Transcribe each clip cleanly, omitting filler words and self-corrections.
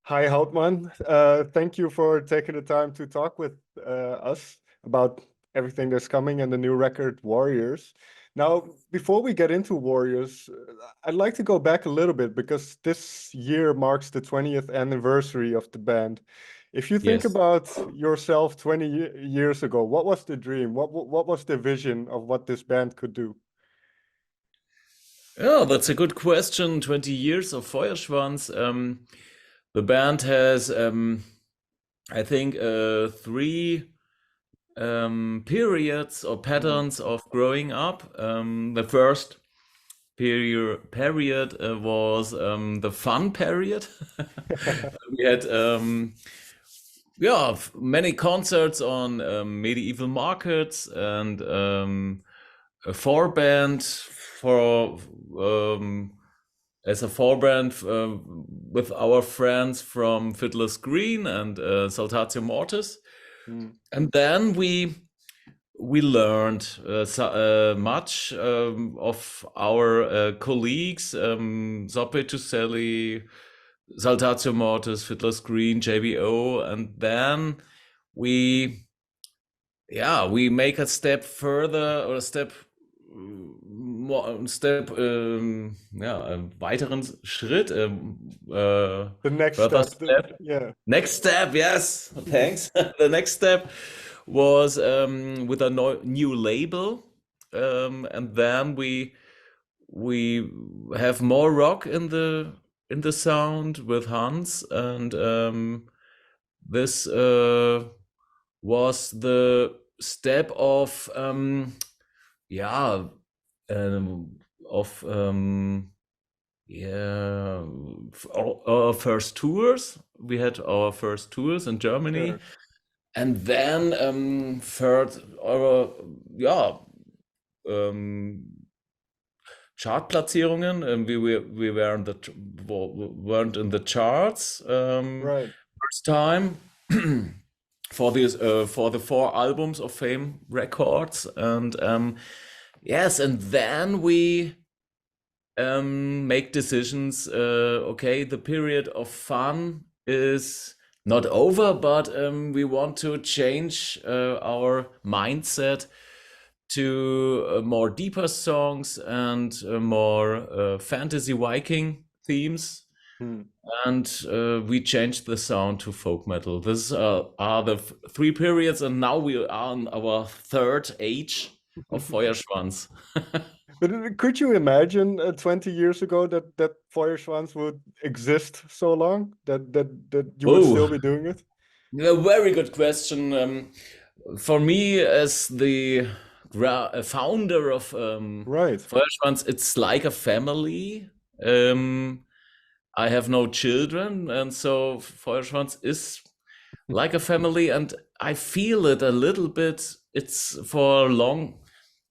Hi, Hauptmann. Thank you for taking the time to talk with us about everything that's coming and the new record, Warriors. Now, before we get into Warriors, I'd like to go back a little bit because this year marks the 20th anniversary of the band. If you think Yes. about yourself 20 years ago, what was the dream? What was the vision of what this band could do? Yeah, that's a good question. 20 years of Feuerschwanz. The band has, I think, three periods or Mhm. patterns of growing up. The first period was the fun period. We had many concerts on medieval markets and a four band for as a four band with our friends from Fiddler's Green and Saltatio Mortis, Mm. and then we learned much of our colleagues, Zoppe Tuselli, Saltatio Mortis, Fiddler's Green, JBO, and then we we make a step further or a step step weiteren Schritt The next further step, step. yeah. Next step, yes, thanks. The next step was with a new label, and then we have more rock in the sound with Hans, and this was the step yeah um, of yeah our first tours. We had our first tours in Germany, Sure. and then third our um, Chartplatzierungen. We weren't in the charts Right. first time for this for the four albums of Fame Records, and yes, and then we make decisions. Okay, the period of fun is not over, but we want to change our mindset to more deeper songs and more fantasy Viking themes. Mm. And we changed the sound to folk metal. These are the three periods, and now we are on our third age of Feuerschwanz. But could you imagine 20 years ago that Feuerschwanz would exist so long that you would still Oh, be doing it? a very good question. For me, as the founder of Right. Feuerschwanz, it's like a family. Um, I have no children, and so Feuerschwanz is like a family, and I feel it a little bit. It's for long.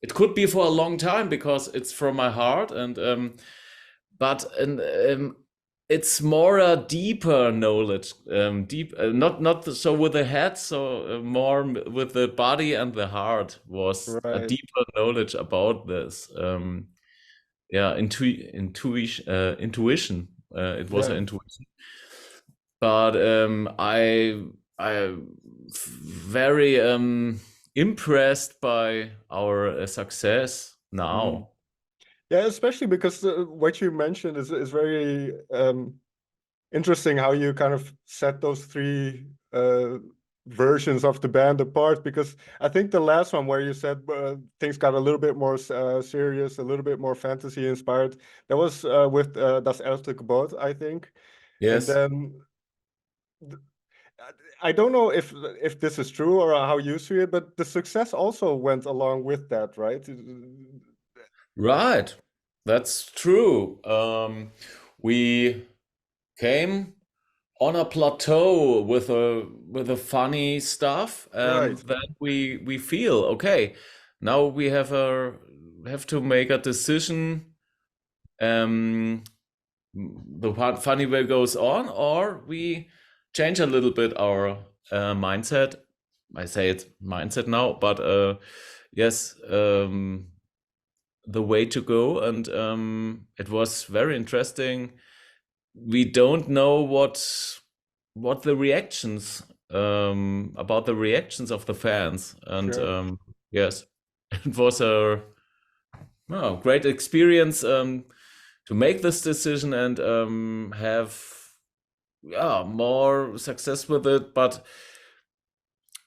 It could be for a long time because it's from my heart, and but and it's more a deeper knowledge, deep, not so with the head, so more with the body and the heart was a Right. deeper knowledge about this. Intuition. It was an Yeah. intuition, but I very impressed by our success Mm. now. Yeah, especially because what you mentioned is very interesting how you kind of set those three versions of the band apart, because I think the last one where you said things got a little bit more serious, a little bit more fantasy inspired, that was with Das erste Gebot, I think. And Yes, then th- I don't know if this is true or how you see it, but the success also went along with that, right? right. That's true. We came on a plateau with a funny stuff, and Right. then we feel okay. Now we have to make a decision. Um, the funny way goes on, or we change a little bit our mindset. I say it's mindset now, but yes, the way to go, and it was very interesting. We don't know what what the reactions about the reactions of the fans, and Sure. yes, it was a great experience to make this decision and have more success with it. But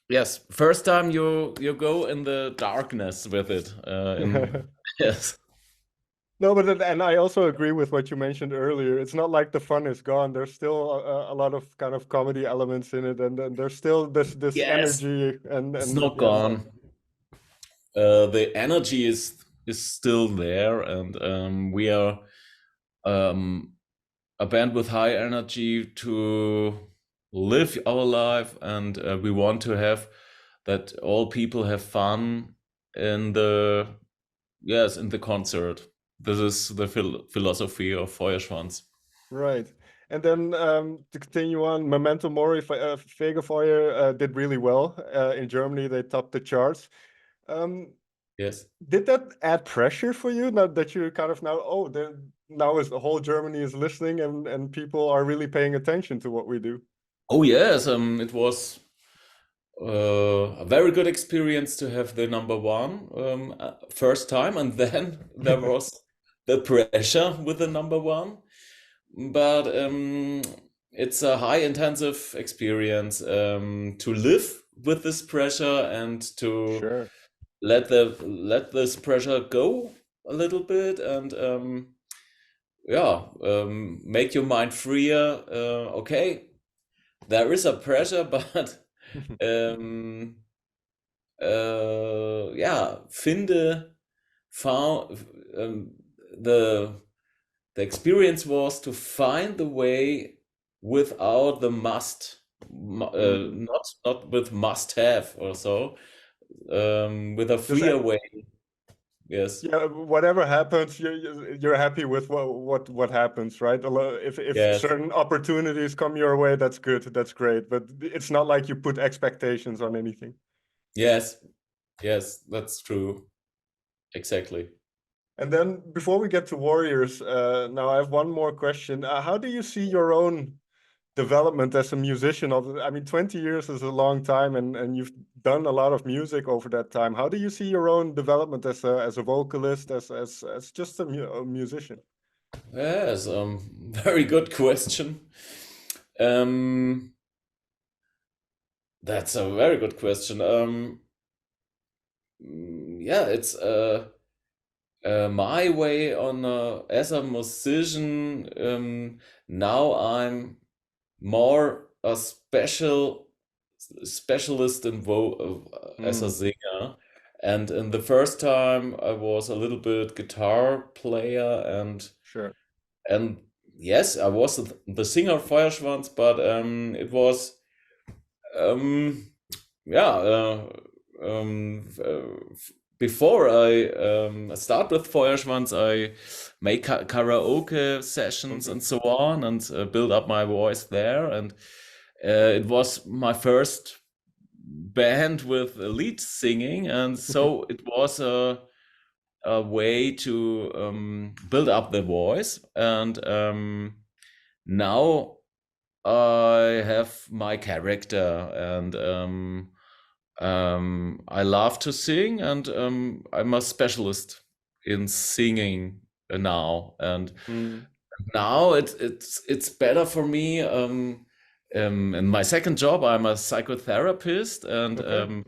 yes, first time you go in the darkness with it. Yes, No, but and I also agree with what you mentioned earlier. It's not like the fun is gone. There's still a lot of kind of comedy elements in it, and there's still this yes, energy it's and not yes. gone. The energy is still there, and we are um, a band with high energy to live our life, and we want to have that all people have fun in the in the concert. This is the philosophy of Feuerschwanz. Right. And then to continue on, Memento Mori, Fegefeuer did really well in Germany. They topped the charts. Um, Yes. did that add pressure for you now that you kind of now, oh, now is the whole Germany is listening and people are really paying attention to what we do? Oh yes, it was a very good experience to have the number one first time, and then there was the pressure with the number one. But it's a high intensive experience to live with this pressure and to Sure. let this pressure go a little bit, and make your mind freer. Okay, there is a pressure, but ähm, finde found the the experience was to find the way without the not with must have or so, with a Just freer way. Yes, yeah, whatever happens, you're happy with what happens, right? If yes, certain opportunities come your way, that's good, that's great. But it's not like you put expectations on anything. yes, yes, that's true. Exactly. And then before we get to Warriors, now I have one more question. How do you see your own development as a musician? I mean, 20 years is a long time, and you've done a lot of music over that time. How do you see your own development as a vocalist, as just a musician? Yes, very good question. Um, that's a very good question. Yeah, it's my way on as a musician. Now I'm more a specialist in as a Mm, singer. And in the first time, I was a little bit guitar player, sure. and yes, I was the singer Feuerschwanz, but it was um, yeah. Before I start with Feuerschwanz, I make karaoke sessions Okay. and so on, and build up my voice there. And it was my first band with lead singing, and so it was a way to build up the voice. And now I have my character, and I love to sing, and I'm a specialist in singing now. And Mm, now it's better for me. In my second job, I'm a psychotherapist, and okay.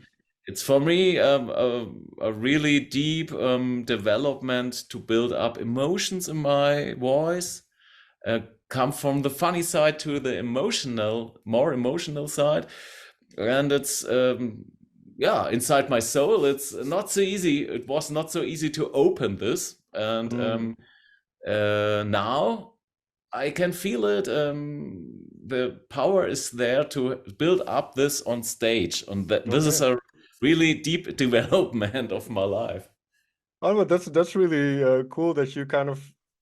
it's for me a really deep development to build up emotions in my voice, uh, come from the funny side to the more emotional side, and it's inside my soul. It's not so easy. It was not so easy to open this, and Mm, now I can feel it. The power is there to build up this on stage, and this is okay. a really deep development of my life. Oh, but that's really cool that you kind of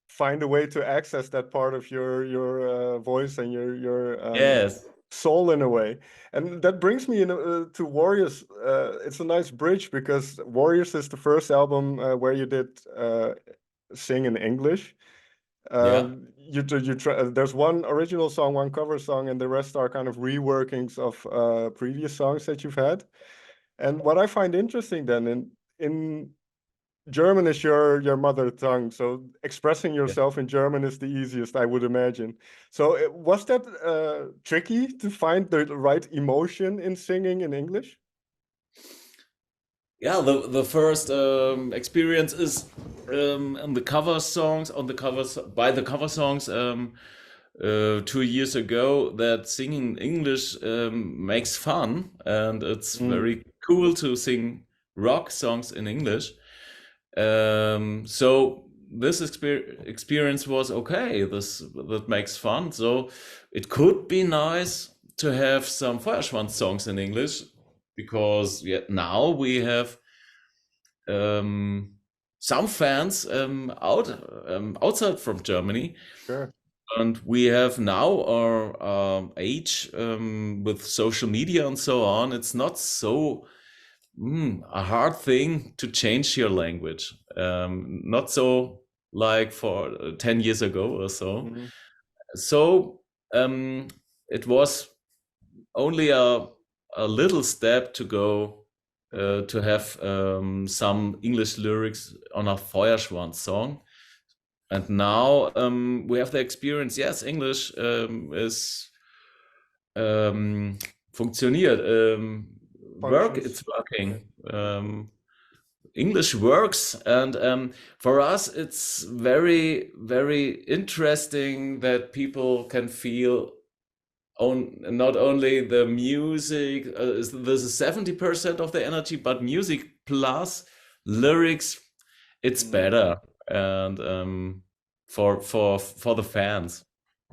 find a way to access that part of your voice and your Yes, soul in a way. And that brings me to Warriors. It's a nice bridge because Warriors is the first album where you did sing in English. yeah, there's one original song, one cover song, and the rest are kind of reworkings of previous songs that you've had. And what I find interesting then in German is your mother tongue, so expressing Yeah. yourself in German is the easiest, I would imagine. So was that tricky to find the right emotion in singing in English? Yeah, the first experience is on the cover songs, by the cover songs 2 years ago, that singing English makes fun, and it's very cool to sing rock songs in English. So this experience was okay. That makes fun. So it could be nice to have some Feuerschwanz songs in English, because now we have some fans outside from Germany. Sure. And we have now our age with social media and so on. It's not so a hard thing to change your language. Not so like for 10 years ago or so. So it was only a little step to go to have some English lyrics on a Feuerschwanz song. And now we have the experience, yes, English is funktioniert. It's working. English works, and for us, it's very, very interesting that people can feel not only the music. There's 70% of the energy, but music plus lyrics, it's better, and for the fans.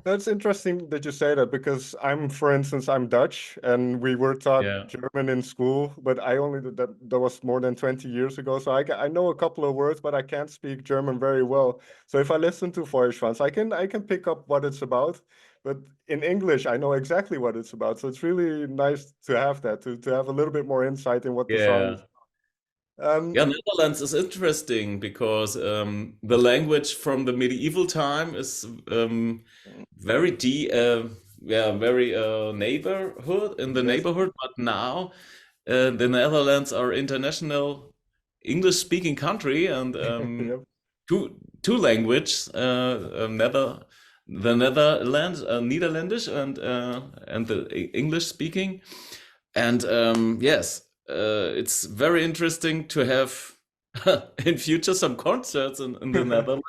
That's interesting that you say that, because for instance, I'm Dutch, and we were taught German in school, but I only did that was more than 20 years ago. So I know a couple of words, but I can't speak German very well. So if I listen to Feuerschwanz, I can pick up what it's about. But in English, I know exactly what it's about. So it's really nice to have that, to have a little bit more insight in what the song is. Netherlands is interesting because the language from the medieval time is very very neighborhood in the neighborhood. But now the Netherlands are international English-speaking country, and two language, the Netherlands, Netherlandish, and the English-speaking, and yes. It's very interesting to have in future some concerts in the Netherlands.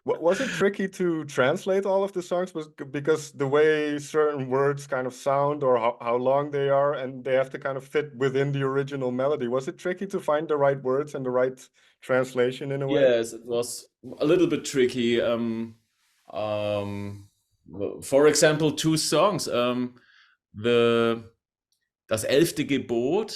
Was it tricky to translate all of the songs? Because the way certain words kind of sound, or how long they are, and they have to kind of fit within the original melody. Was it tricky to find the right words and the right translation in a way? Yes, it was a little bit tricky. For example, two songs. Das 11. Gebot,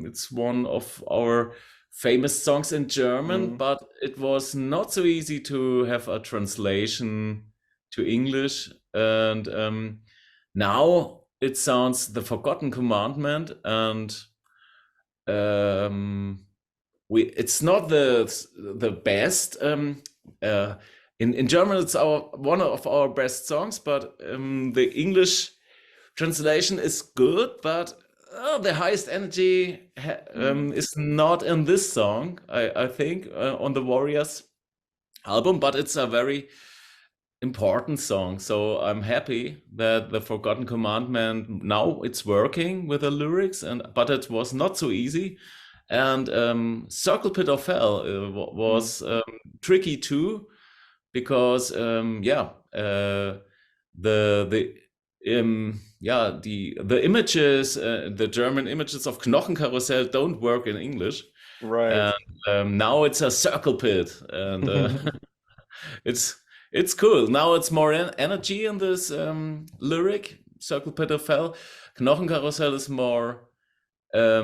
it's one of our famous songs in German, but it was not so easy to have a translation to English. And now it sounds The Forgotten Commandment, and it's not the best. In German, it's one of our best songs, but the English translation is good, but the highest energy is not in this song, I think, on the Warriors album, but it's a very important song. So I'm happy that The Forgotten Commandment, now it's working with the lyrics, but it was not so easy. And Circle Pit of Hell was tricky too, because the images, the German images of Knochenkarussell don't work in English. Right. And now it's a circle pit, and it's cool. Now it's more energy in this lyric, Circle Pit of Hell. Knochenkarussell is more a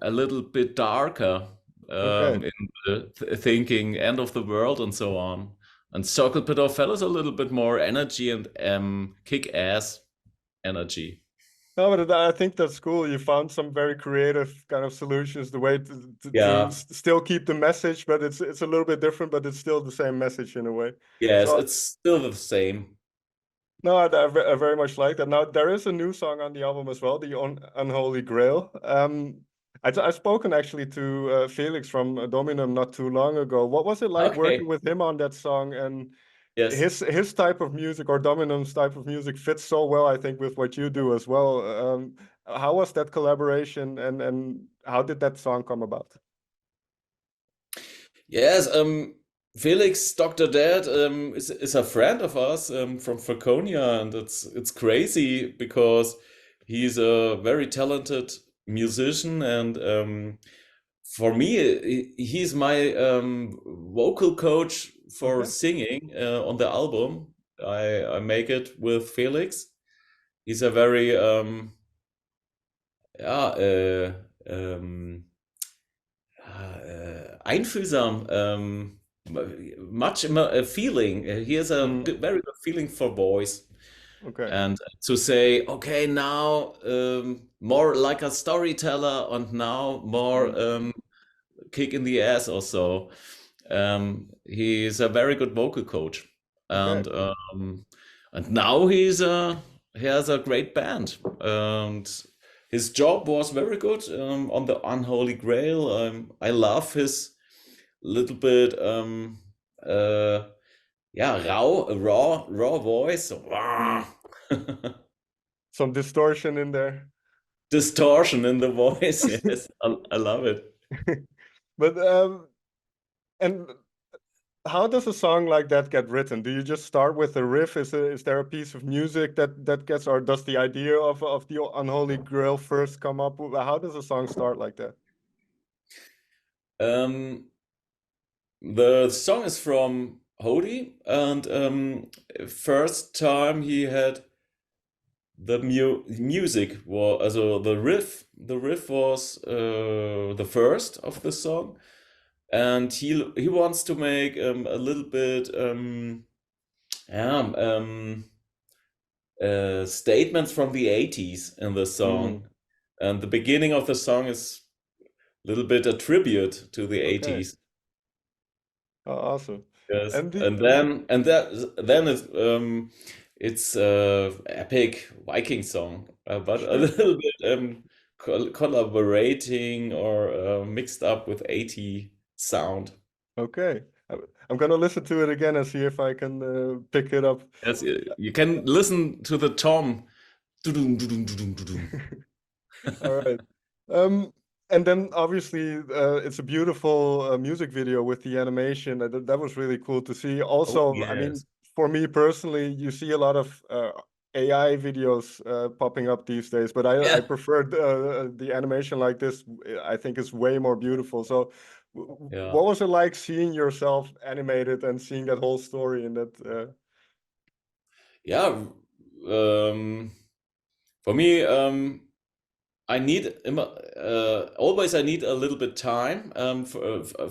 little bit darker in the thinking, end of the world and so on. And Circle Pit of Hell is a little bit more energy and kick-ass energy. No, but I think that's cool. You found some very creative kind of solutions, the way to Yeah. still keep the message, but it's a little bit different, but it's still the same message in a way. Yes, So it's still the same. no, I very much like that. Now there is a new song on the album as well, the Unholy Grail. I've spoken actually to Felix from Dominum not too long ago. What was it like working Okay. with him on that song? And Yes. his type of music, or Dominum's type of music, fits so well, I think, with what you do as well. How was that collaboration, and how did that song come about? Yes, Felix, Dr. Dad, is a friend of us from Franconia, and it's crazy because he's a very talented musician, and for me, he's my vocal coach for Okay, singing on the album. I make it with Felix. He's a very ja, einfühlsam, much feeling. He has a mm, very good feeling for voice. okay, And to say, okay, now more like a storyteller, and now more mm, kick in the ass or so. He's a very good vocal coach, okay, and now he has a great band, and his job was very good on the Unholy Grail. I love his little bit uh, yeah, raw voice. mm. Some distortion in there. Distortion in the voice. Yes, I love it. But and how does a song like that get written? Do you just start with a riff? Is there a piece of music that gets, or does the idea of the Unholy Grail first come up? How does a song start like that? Um, the song is from Hody, and first time he had the music was also the riff was the first of the song, and he wants to make a little bit yeah, statements from the 80s in the Mm, song, and the beginning of the song is a little bit a tribute to the okay. 80s. Awesome. Yes, And the and then it's epic Viking song, but a sure. little bit collaborating or mixed up with 80 sound. Okay. I'm gonna listen to it again and see if I can pick it up. Yes, you can listen to the tom. Dudum, dudum, dudum, dudum. All right. Um, and then obviously it's a beautiful music video with the animation. That was really cool to see. Oh Also, I mean, yes, for me personally, you see a lot of AI videos popping up these days, but I yeah, prefer the animation like this. I think is way more beautiful. So, yeah, what was it like seeing yourself animated and seeing that whole story in that? yeah. Um, for me, I need always I need a little bit time.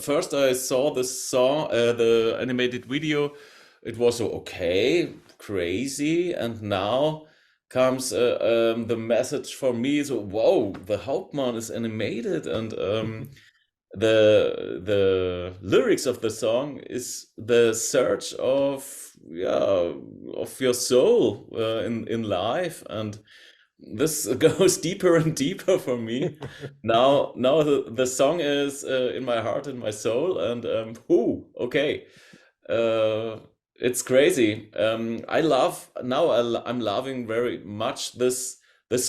First, I saw the animated video. It was okay, crazy, and now comes the message for me. So, whoa, the Hauptmann is animated, and the lyrics of the song is the search of, yeah, of your soul in life, and this goes deeper and deeper for me. Now the song is in my heart and my soul, and okay, uh, it's crazy. I love now. I'm loving very much this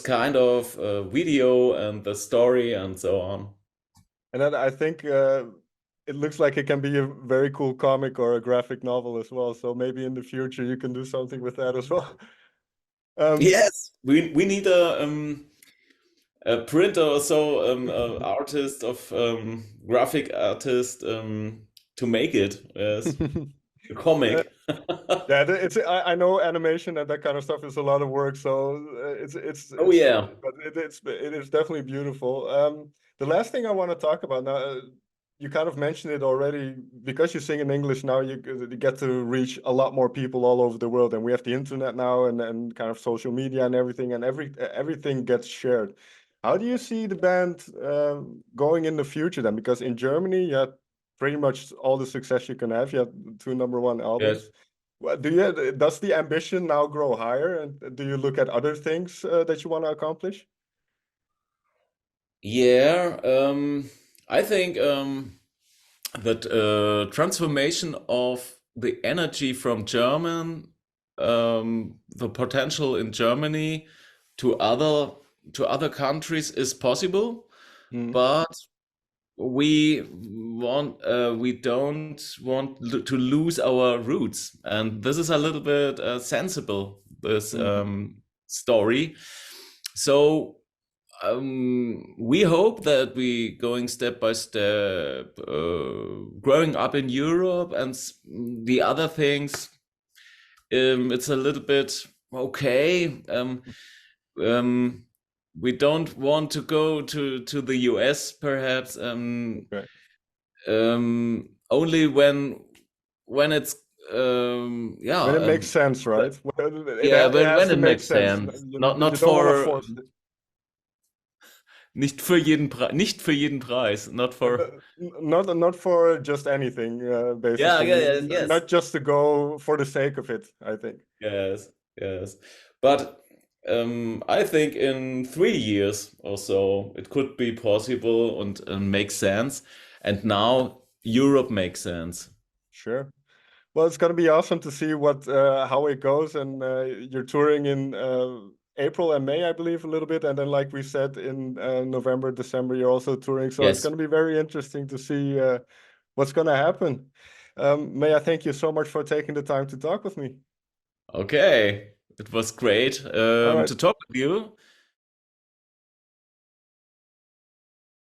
kind of video and the story and so on. And then I think it looks like it can be a very cool comic or a graphic novel as well. So maybe in the future you can do something with that as well. Um, Yes, we need a printer or so, artist of graphic artist to make it. Yes, a yeah, comic. yeah, it's I know animation and that kind of stuff is a lot of work. So Oh it's yeah. but it is definitely beautiful. The last thing I want to talk about now, you kind of mentioned it already. Because you sing in English now, you get to reach a lot more people all over the world, and we have the internet now, and kind of social media and everything, and everything gets shared. How do you see the band going in the future then? Because in Germany, you had pretty much all the success you can have. You had 2 number 1 Yes. albums. Does the ambition now grow higher, and do you look at other things that you want to accomplish? Yeah, I think that transformation of the energy from the potential in Germany to other countries is possible, Mm, but we don't want to lose our roots, and this is a little bit sensible, this mm. story. So we hope that we going step by step, growing up in Europe, and the other things. It's a little bit okay. We don't want to go to the US, perhaps. Right. Only when it's yeah, When it makes sense, right? yeah, It when has to it make makes sense. sense. You don't want to force it. Nicht für jeden Preis, nicht für jeden Preis, not for. Not for just anything, Yeah, basically. yeah, yes, Not just to go for the sake of it, I think. yes, yes. But I think in 3 years or so it could be possible and make sense. And now Europe makes sense. Sure. Well, it's gonna be awesome to see what how it goes, and you're touring in April and May, I believe, a little bit, and then, like we said, in November, December, you're also touring. So it's Yes. gonna be very interesting to see what's gonna happen. May I thank you so much for taking the time to talk with me. Okay. It was great All right. to talk with you.